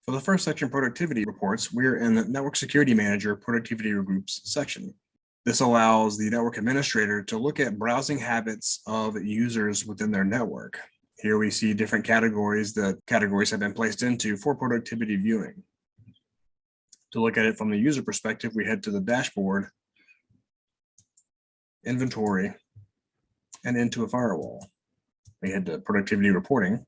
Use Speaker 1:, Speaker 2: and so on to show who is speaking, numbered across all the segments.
Speaker 1: For the first section, productivity reports, we're in the Network Security Manager Productivity Groups section. This allows the network administrator to look at browsing habits of users within their network. Here we see different categories that categories have been placed into for productivity viewing. To look at it from the user perspective, we head to the dashboard, inventory, and into a firewall. We head to productivity reporting.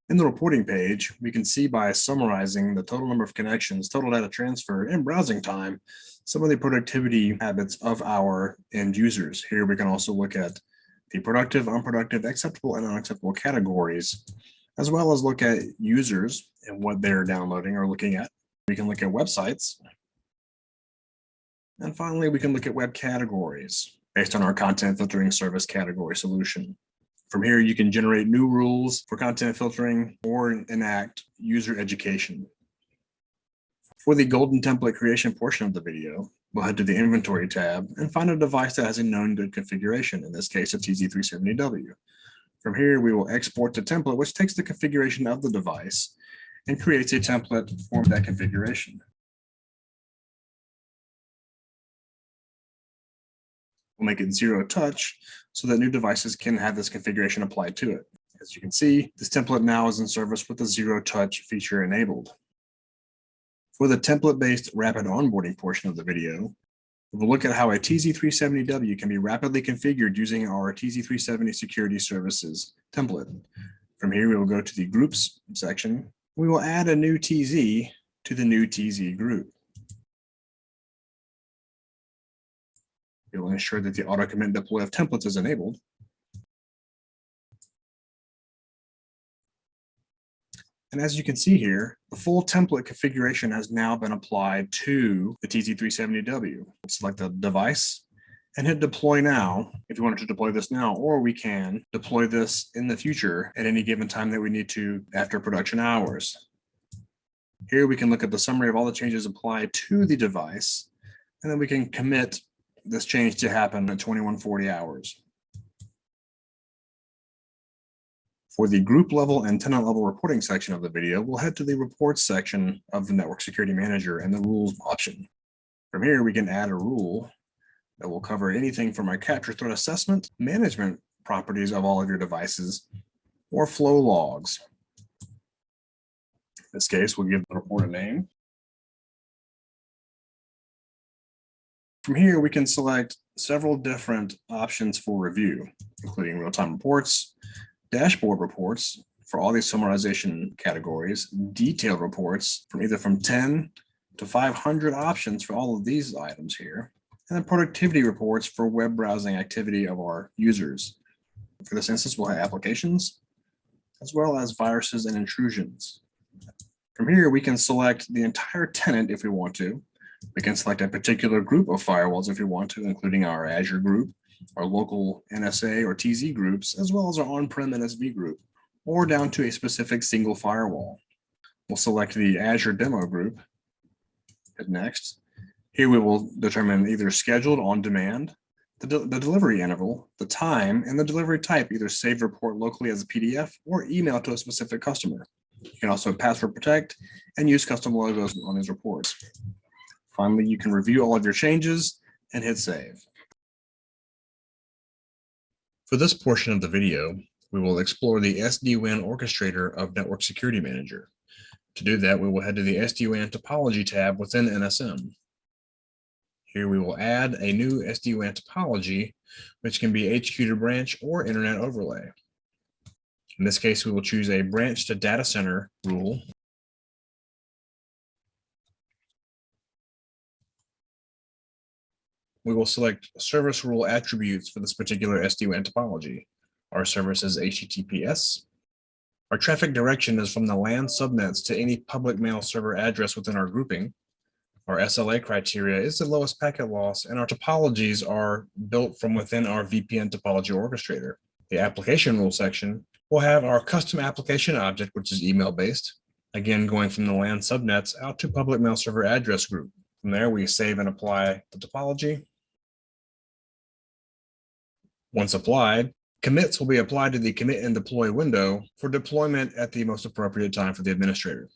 Speaker 1: In the reporting page, we can see by summarizing the total number of connections, total data transfer, and browsing time, some of the productivity habits of our end users. Here we can also look at the productive, unproductive, acceptable, and unacceptable categories, as well as look at users and what they're downloading or looking at. We can look at websites. And finally, we can look at web categories based on our content filtering service category solution. From here, you can generate new rules for content filtering or enact user education. For the golden template creation portion of the video, we'll head to the inventory tab and find a device that has a known good configuration, in this case, a TZ370W. From here, we will export the template, which takes the configuration of the device and creates a template for that configuration. We'll make it zero touch so that new devices can have this configuration applied to it. As you can see, this template now is in service with the zero touch feature enabled. For the template-based rapid onboarding portion of the video, we'll look at how a TZ370W can be rapidly configured using our TZ370 Security Services template. From here, we will go to the Groups section. We will add a new TZ to the new TZ group. It will ensure that the auto commit deploy of templates is enabled. And as you can see here, the full template configuration has now been applied to the TZ370W. Select the device and hit deploy now if you wanted to deploy this now, or we can deploy this in the future at any given time that we need to after production hours. Here we can look at the summary of all the changes applied to the device, and then we can commit this change to happen at 2140 hours. For the group level and tenant level reporting section of the video, we'll head to the reports section of the Network Security Manager and the rules option. From here, we can add a rule that will cover anything from our capture threat assessment, management properties of all of your devices, or flow logs. In this case, we'll give the report a name. From here, we can select several different options for review, including real-time reports, dashboard reports for all these summarization categories, detailed reports from either from 10 to 500 options for all of these items here, and then productivity reports for web browsing activity of our users. For this instance, we'll have applications, as well as viruses and intrusions. From here, we can select the entire tenant if we want to. We can select a particular group of firewalls if we want to, including our Azure group, our local NSA or TZ groups, as well as our on-prem NSV group, or down to a specific single firewall. We'll select the Azure demo group, hit next. Here we will determine either scheduled on demand, the delivery interval, the time, and the delivery type, either save report locally as a PDF or email to a specific customer. You can also password protect and use custom logos on these reports. Finally, you can review all of your changes and hit save. For this portion of the video, we will explore the SD-WAN orchestrator of Network Security Manager. To do that, we will head to the SD-WAN topology tab within NSM. Here we will add a new SD-WAN topology, which can be HQ to branch or internet overlay. In this case, we will choose a branch to data center rule. We will select service rule attributes for this particular SD-WAN topology. Our service is HTTPS. Our traffic direction is from the LAN subnets to any public mail server address within our grouping. Our SLA criteria is the lowest packet loss, and our topologies are built from within our VPN topology orchestrator. The application rule section will have our custom application object, which is email-based, again going from the LAN subnets out to public mail server address group. From there, we save and apply the topology. Once applied, commits will be applied to the commit and deploy window for deployment at the most appropriate time for the administrator.